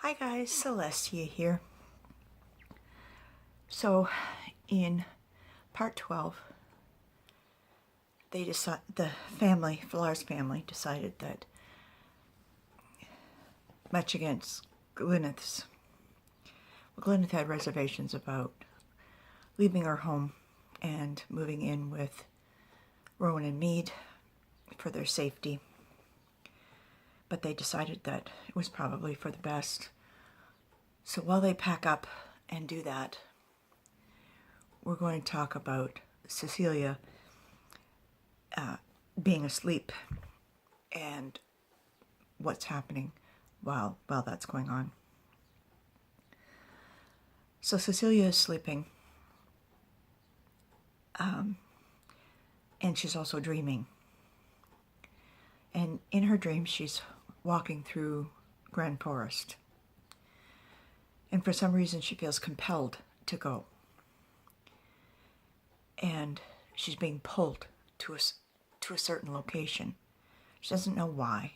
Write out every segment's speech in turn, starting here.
Hi guys, Celestia here. So in part 12, Flar's family decided that, much against Gwyneth's, Gwyneth had reservations about leaving her home and moving in with Rowan and Mead for their safety. But they decided that it was probably for the best. So while they pack up and do that, we're going to talk about Cecilia being asleep and what's happening while that's going on. So Cecilia is sleeping, and she's also dreaming. And in her dream, she's walking through Grand Forest. And for some reason, she feels compelled to go. And she's being pulled to a certain location. She doesn't know why,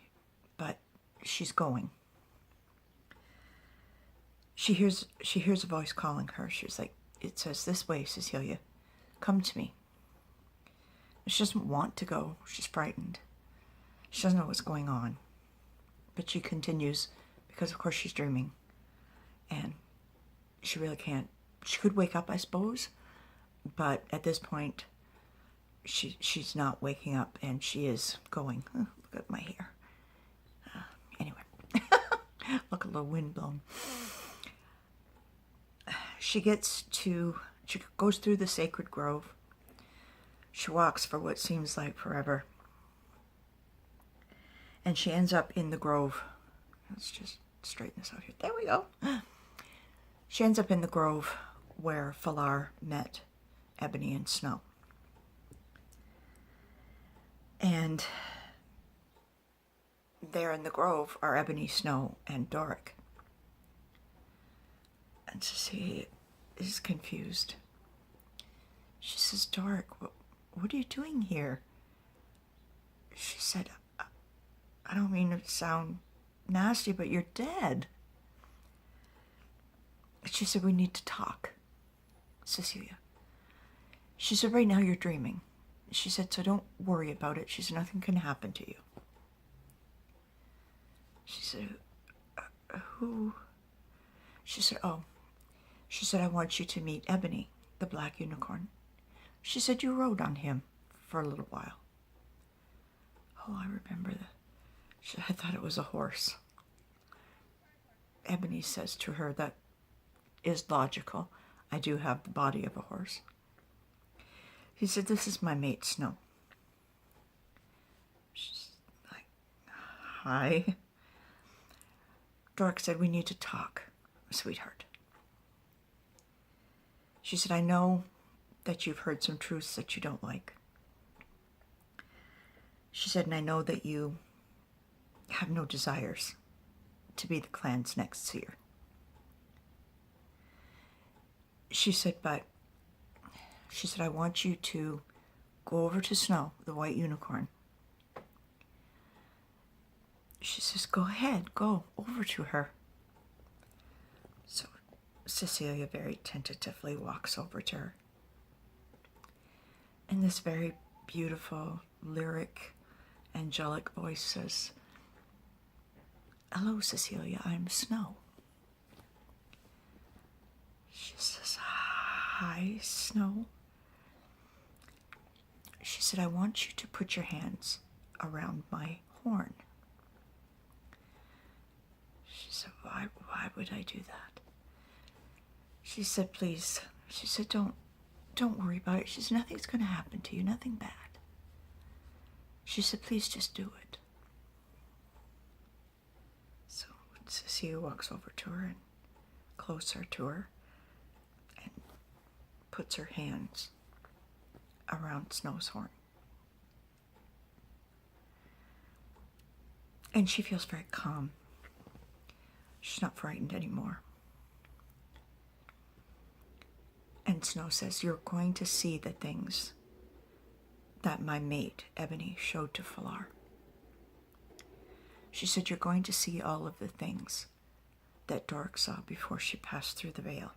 but she's going. She hears a voice calling her. She's like, it says, "This way, Cecilia. Come to me." She doesn't want to go. She's frightened. She doesn't know what's going on. But she continues because, of course, she's dreaming. And she really can't. She could wake up, I suppose. But at this point, she's not waking up, and she is going. Oh, look at my hair. Anyway, look, a little wind blown. She goes through the sacred grove. She walks for what seems like forever. And she ends up in the grove. Let's just straighten this out here. There we go. She ends up in the grove where Flar met Ebony and Snow. And there in the grove are Ebony, Snow, and Doric. And Cecilia is confused. She says, "Doric, what are you doing here?" She said, "I don't mean to sound nasty, but you're dead." She said, "We need to talk, Cecilia." She said, "Right now you're dreaming." She said, "So don't worry about it." She said, "Nothing can happen to you." She said, "Who?" She said, "Oh." She said, "I want you to meet Ebony, the black unicorn." She said, "You rode on him for a little while." "Oh, I remember that." She said, "I thought it was a horse." Ebony says to her, "That is logical. I do have the body of a horse." He said, "This is my mate, Snow." She's like, "Hi." Doric said, "We need to talk, sweetheart." She said, "I know that you've heard some truths that you don't like." She said, "And I know that you have no desires to be the clan's next seer." She said, "I want you to go over to Snow, the white unicorn." She says, "Go ahead, go over to her." So Cecilia very tentatively walks over to her. And this very beautiful, lyric, angelic voice says, "Hello, Cecilia, I'm Snow." She says, "Hi, Snow." She said, "I want you to put your hands around my horn." She said, why would I do that?" She said, "Please." She said, don't worry about it." She said, "Nothing's going to happen to you, nothing bad." She said, "Please just do it." So Cecilia walks over to her and closer to her and puts her hands around Snow's horn. And she feels very calm. She's not frightened anymore. And Snow says, "You're going to see the things that my mate, Ebony, showed to Flar." She said, "You're going to see all of the things that Doric saw before she passed through the veil.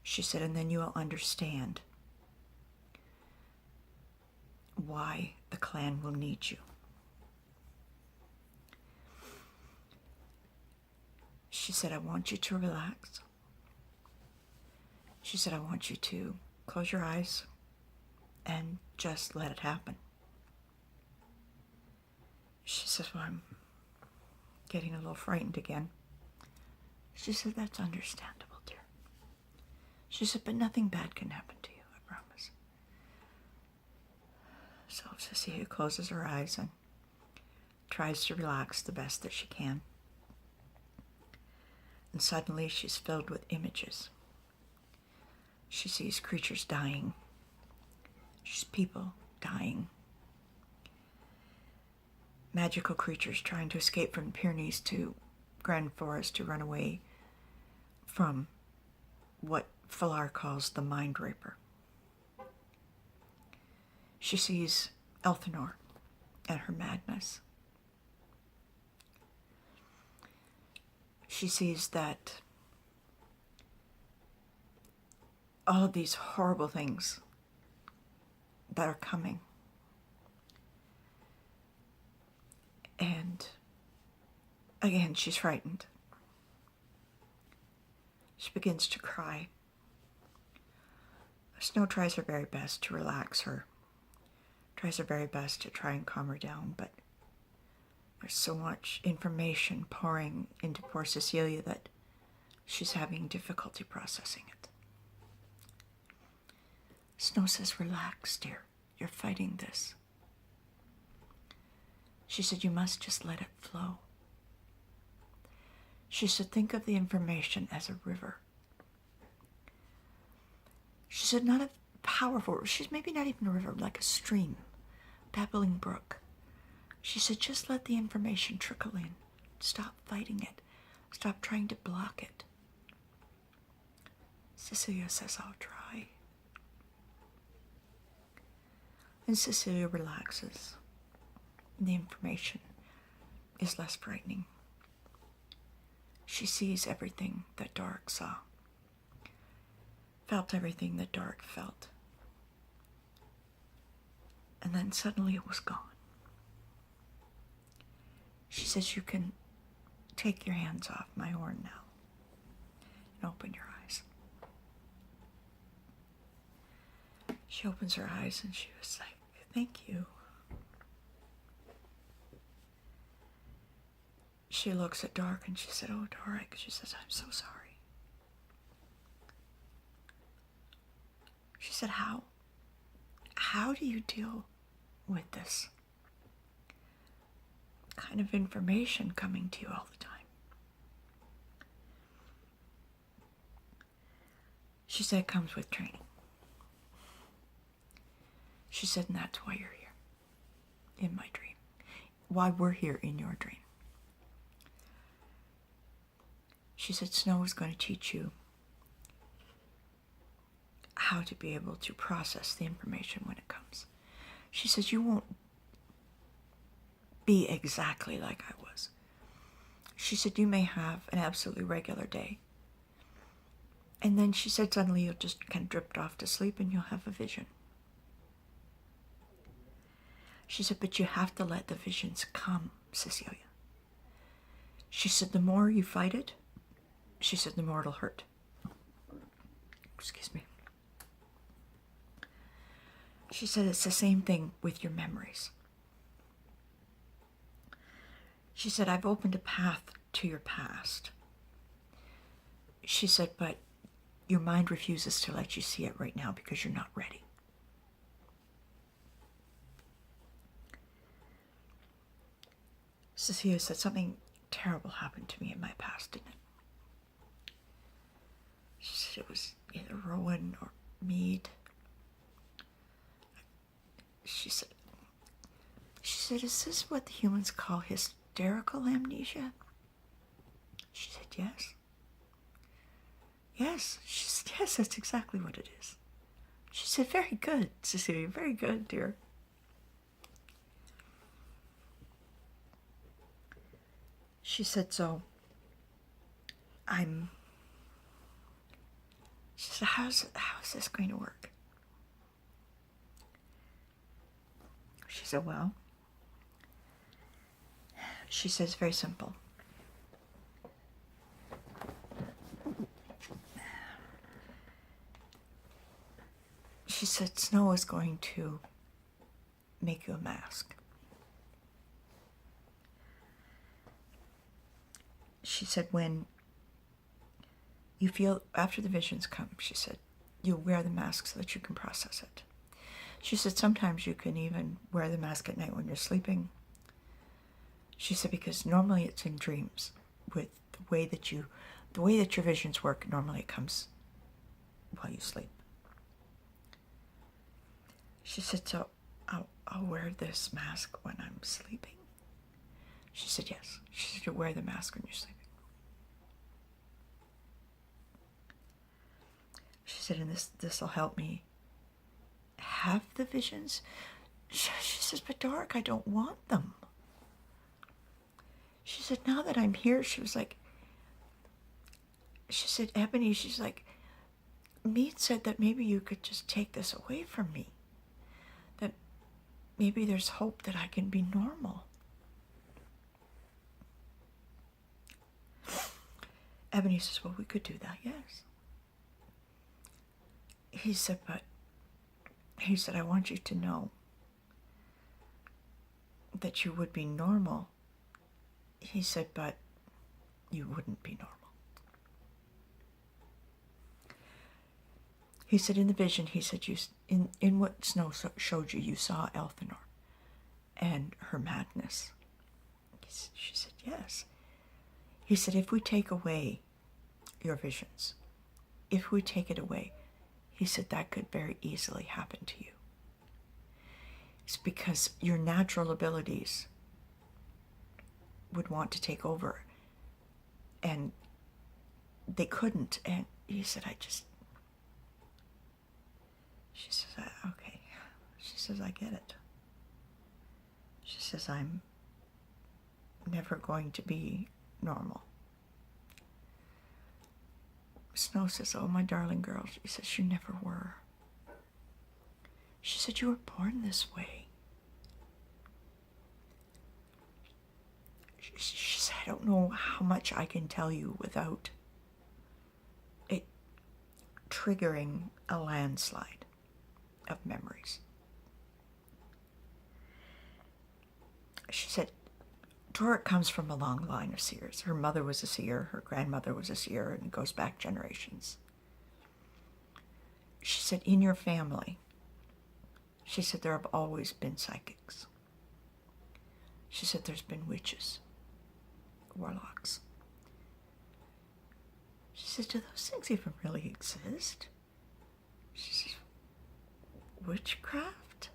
She said, and then you will understand why the clan will need you. She said, I want you to relax. She said, I want you to close your eyes and just let it happen. She says, well, I'm getting a little frightened again. She said, that's understandable, dear. She said, but nothing bad can happen to you, I promise. So Cecilia closes her eyes and tries to relax the best that she can. And suddenly she's filled with images. She sees creatures dying. She's people dying. Magical creatures trying to escape from the Pyrenees to Grand Forest to run away from what Falar calls the Mind Raper. She sees Elthanor and her madness. She sees that all of these horrible things that are coming. And again, she's frightened. She begins to cry. Snow tries her very best to relax her, tries her very best to try and calm her down, but there's so much information pouring into poor Cecilia that she's having difficulty processing it. Snow says, relax, dear. You're fighting this. She said, you must just let it flow. She said, think of the information as a river. She said, not a powerful, she's maybe not even a river, like a stream, babbling brook. She said, just let the information trickle in. Stop fighting it. Stop trying to block it. Cecilia says, I'll try. And Cecilia relaxes. The information is less frightening. She sees everything that Doric saw, felt everything that Doric felt. And then suddenly it was gone. She says, you can take your hands off my horn now and open your eyes. She opens her eyes and she was like, thank you. She looks at Doric and she said, oh, Doric. She says, I'm so sorry. She said, how? How do you deal with this kind of information coming to you all the time? She said, it comes with training. She said, and that's why you're here in my dream. Why we're here in your dream. She said, Snow is going to teach you how to be able to process the information when it comes. She says, you won't be exactly like I was. She said, you may have an absolutely regular day. And then she said, suddenly you'll just kind of drift off to sleep and you'll have a vision. She said, but you have to let the visions come, Cecilia. She said, the more you fight it, she said, the more it'll hurt. Excuse me. She said, it's the same thing with your memories. She said, I've opened a path to your past. She said, but your mind refuses to let you see it right now because you're not ready. Cecilia said, something terrible happened to me in my past, didn't it? She said it was either Rowan or Mead. She said, is this what the humans call hysterical amnesia? She said, yes. Yes. She said, yes, that's exactly what it is. She said, very good, Cecilia, very good, dear. She said, so She said, how is this going to work? She said, well, she says, very simple. She said, Snow is going to make you a mask. She said, when you feel, after the visions come, she said, you wear the mask so that you can process it. She said, sometimes you can even wear the mask at night when you're sleeping. She said, because normally it's in dreams. With the way that your visions work, normally it comes while you sleep. She said, so I'll wear this mask when I'm sleeping? She said, yes. She said, you wear the mask when you're sleeping. She said, and this will help me have the visions? She says, but Doric, I don't want them. She said, now that I'm here, she said, Ebony, she's like, Mead said that maybe you could just take this away from me. That maybe there's hope that I can be normal. Ebony says, well, we could do that, yes. He said, I want you to know that you would be normal. He said, but you wouldn't be normal. He said, in the vision, he said, in what Snow showed you, you saw Elthanor and her madness. She said, yes. He said, if we take away your visions, if we take it away, he said, that could very easily happen to you. It's because your natural abilities would want to take over, and they couldn't. And he said, she says, okay. She says, I get it. She says, I'm never going to be normal. Snow says, oh, my darling girl. She says, you never were. She said, you were born this way. She said, I don't know how much I can tell you without it triggering a landslide of memories. She said, Doric comes from a long line of seers. Her mother was a seer, her grandmother was a seer, and it goes back generations. She said, in your family, she said, there have always been psychics. She said, there's been witches, warlocks. She said, do those things even really exist? She says, witchcraft?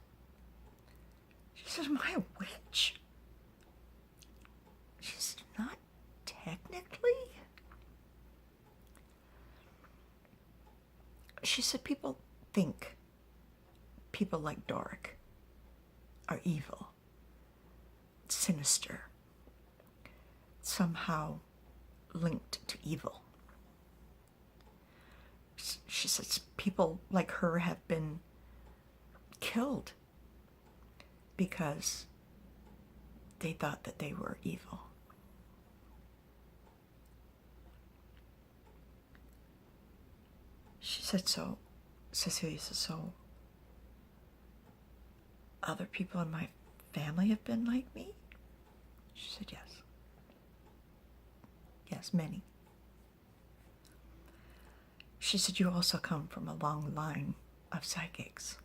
She said, am I a witch? She said, not technically. She said, people think people like Doric are evil, sinister, somehow linked to evil. She says people like her have been killed because they thought that they were evil. She said, so, Cecilia says, so other people in my family have been like me? She said, yes. Yes, many. She said, you also come from a long line of psychics.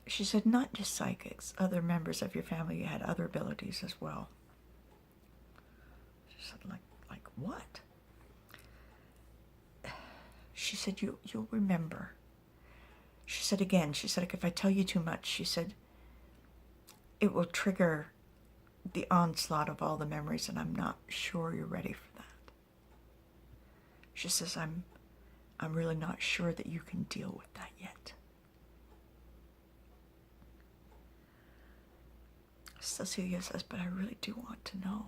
She said, not just psychics, other members of your family had other abilities as well. She said, like what? She said, you'll remember. She said again, she said, if I tell you too much, she said, it will trigger the onslaught of all the memories, and I'm not sure you're ready for that. She says, I'm really not sure that you can deal with that yet. Cecilia says, but I really do want to know.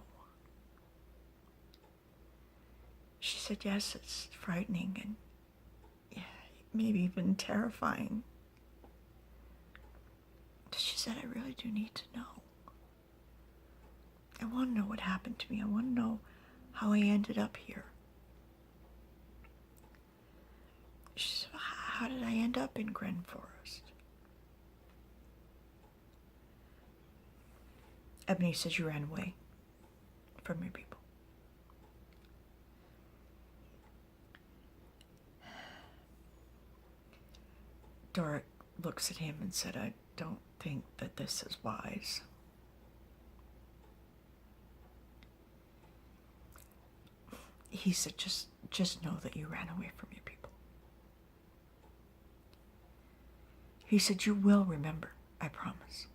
said, yes, it's frightening and yeah, maybe even terrifying. She said, I really do need to know. I want to know what happened to me. I want to know how I ended up here. She said, how did I end up in Gren Forest? Ebony says, you ran away from your people. Doric looks at him and said, I don't think that this is wise. He said, just know that you ran away from your people. He said, you will remember, I promise.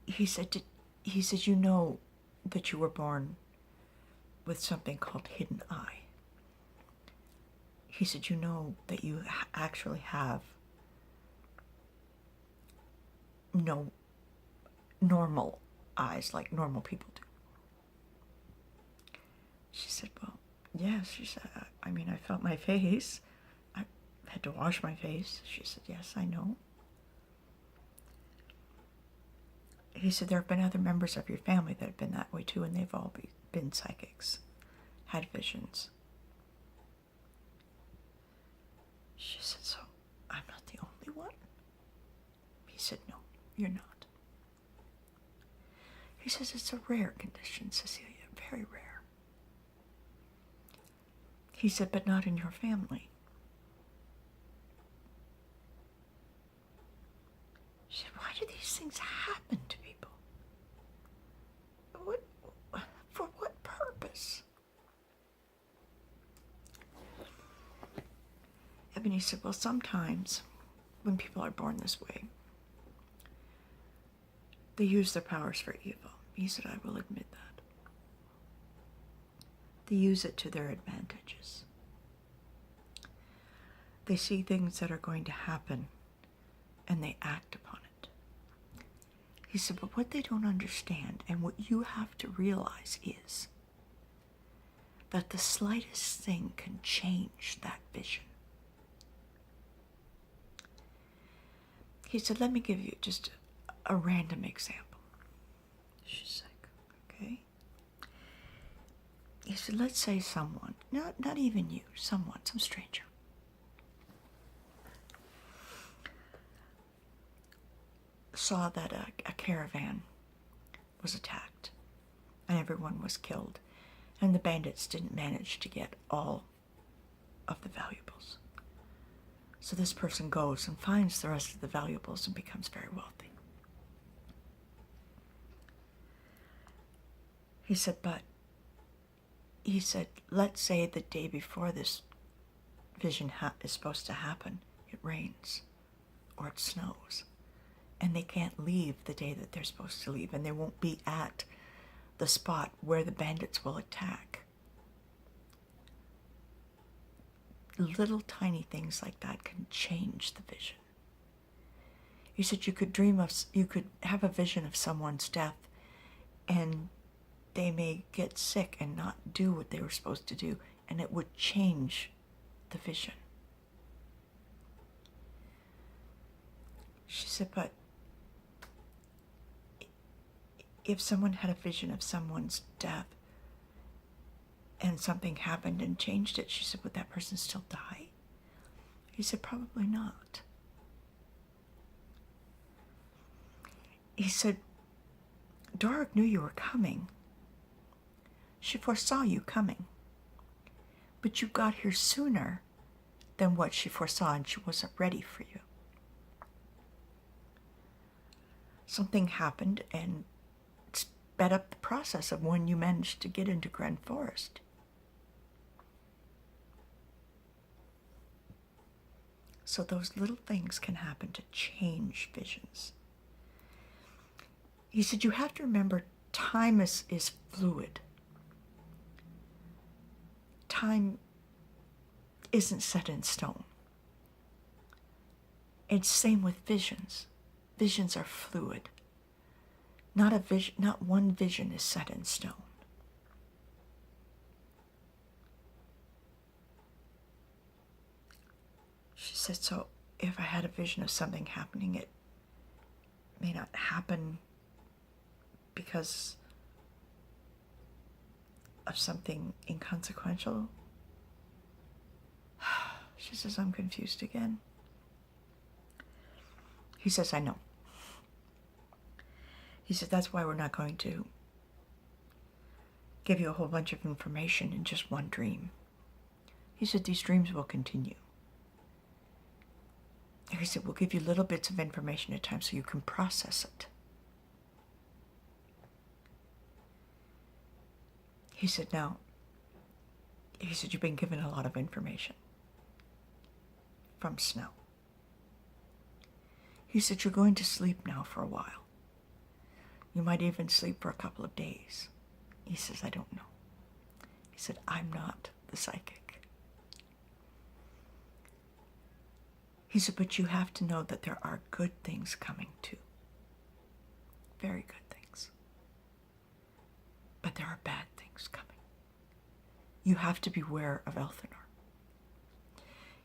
He said, you know that you were born with something called hidden eye. He said, you know that you actually have no normal eyes like normal people do. She said, well, yes. She said, I mean, I felt my face. I had to wash my face. She said, yes, I know. He said, there have been other members of your family that have been that way too, and they've all been psychics, had visions. She said, so I'm not the only one? He said, no, you're not. He says, it's a rare condition, Cecilia, very rare. He said, but not in your family. She said, why do these things happen to people? For what purpose? Ebony said, well, sometimes when people are born this way, they use their powers for evil. He said, I will admit that. They use it to their advantages. They see things that are going to happen and they act upon it. He said, but what they don't understand and what you have to realize is that the slightest thing can change that vision. He said, let me give you just a random example. She's like, okay. He said, let's say someone, not even you, some stranger, saw that a caravan was attacked and everyone was killed, and the bandits didn't manage to get all of the valuables. So this person goes and finds the rest of the valuables and becomes very wealthy. He said, let's say the day before this vision is supposed to happen, it rains or it snows, and they can't leave the day that they're supposed to leave, and they won't be at the spot where the bandits will attack. Little tiny things like that can change the vision. He said you could have a vision of someone's death, and they may get sick and not do what they were supposed to do, and it would change the vision. She said, but if someone had a vision of someone's death and something happened and changed it, she said, would that person still die? He said, probably not. He said, Doric knew you were coming. She foresaw you coming. But you got here sooner than what she foresaw, and she wasn't ready for you. Something happened and sped up the process of when you managed to get into Gren Forest. So those little things can happen to change visions. He said, you have to remember, time is fluid. Time isn't set in stone. It's same with visions. Visions are fluid. Not a vision, not one vision is set in stone. She said, so if I had a vision of something happening, it may not happen because of something inconsequential. She says, I'm confused again. He says, I know. He said, that's why we're not going to give you a whole bunch of information in just one dream. He said, these dreams will continue. He said, we'll give you little bits of information at a time so you can process it. He said, you've been given a lot of information from Snow. He said, you're going to sleep now for a while. You might even sleep for a couple of days. He says, I don't know. He said, I'm not the psychic. He said, but you have to know that there are good things coming too. Very good things. But there are bad things coming. You have to beware of Elthanor.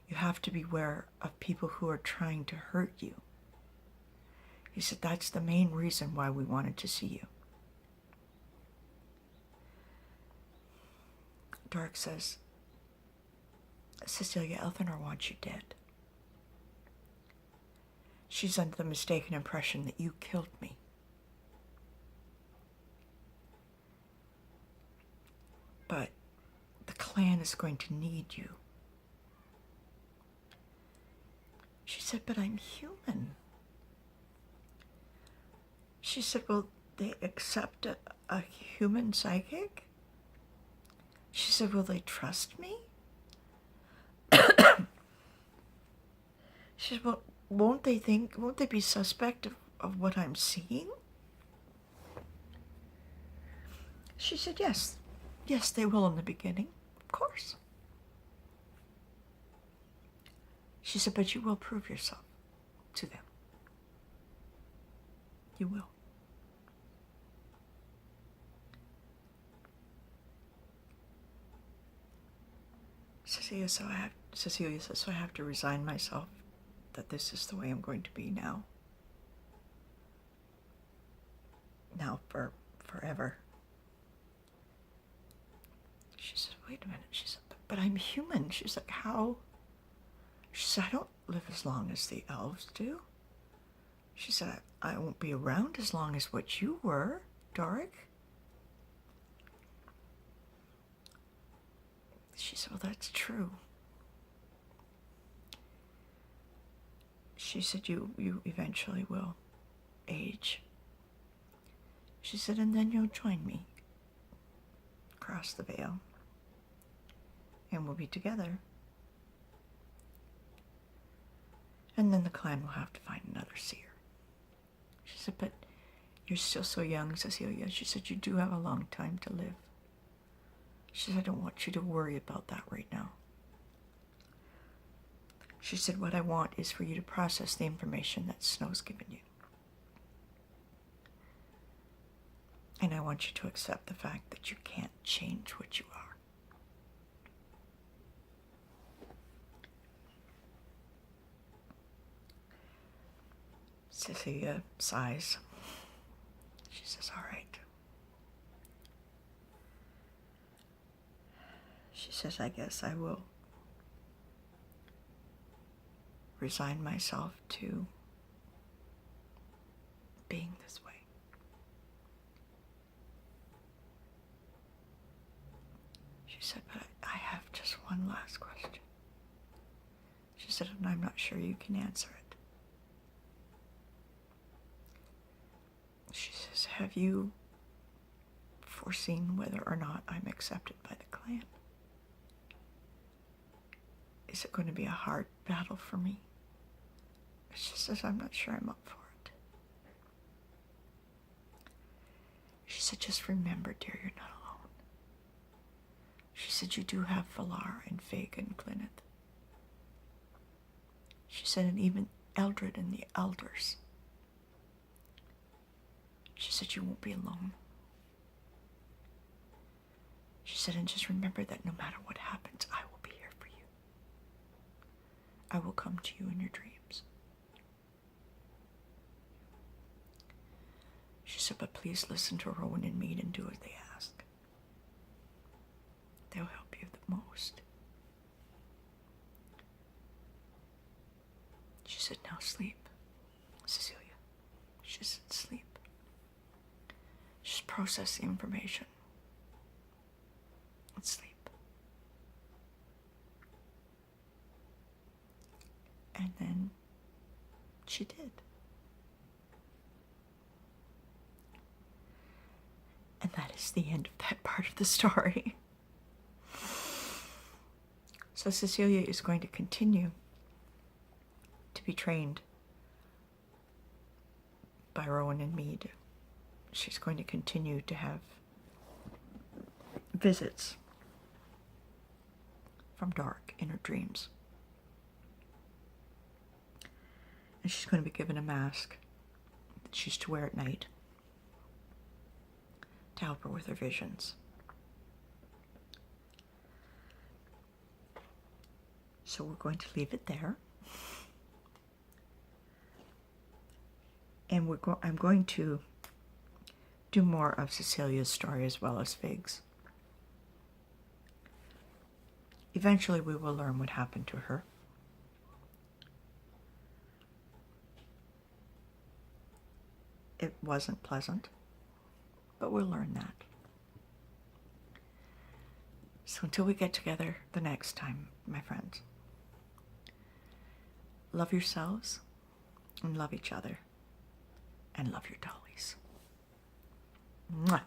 You have to beware of people who are trying to hurt you. He said, that's the main reason why we wanted to see you. Doric says, Cecilia, Elthanor wants you dead. She's under the mistaken impression that you killed me. But the clan is going to need you. She said, but I'm human. She said, will they accept a human psychic? She said, will they trust me? She said, well, won't they be suspect of what I'm seeing? She said, yes. Yes, they will in the beginning, of course. She said, but you will prove yourself to them. You will. Cecilia says, so I have to resign myself that this is the way I'm going to be now. Now for forever. She said, wait a minute. She said, but I'm human. She's like, how? She said, I don't live as long as the elves do. She said, I won't be around as long as what you were, Doric. She said, well, that's true. She said, you eventually will age. She said, and then you'll join me across the veil. And we'll be together. And then the clan will have to find another seer. She said, but you're still so young, Cecilia. She said, you do have a long time to live. She said, I don't want you to worry about that right now. She said, what I want is for you to process the information that Snow's given you. And I want you to accept the fact that you can't change what you are. Cecilia sighs. She says, all right. She says, I guess I will resign myself to being this way. She said, but I have just one last question. She said, and I'm not sure you can answer it. She says, have you foreseen whether or not I'm accepted by the clan? Is it going to be a hard battle for me? She says, I'm not sure I'm up for it. She said, just remember, dear, you're not alone. She said, you do have Valar and Fig and Glyneth. She said, and even Eldred and the elders. She said, you won't be alone. She said, and just remember that no matter what happens, I will be here for you. I will come to you in your dreams. She said, but please listen to Rowan and Mead and do as they ask. They'll help you the most. She said, now sleep, Cecilia. She said, sleep. Just process the information. And sleep. And then she did. And that is the end of that part of the story. So Cecilia is going to continue to be trained by Rowan and Mead. She's going to continue to have visits from Doric in her dreams. And she's going to be given a mask that she's to wear at night to help her with her visions. So we're going to leave it there. And I'm going to do more of Cecilia's story as well as Fig's. Eventually we will learn what happened to her. It wasn't pleasant, but we'll learn that. So until we get together the next time, my friends, love yourselves and love each other and love your dollies. Mwah.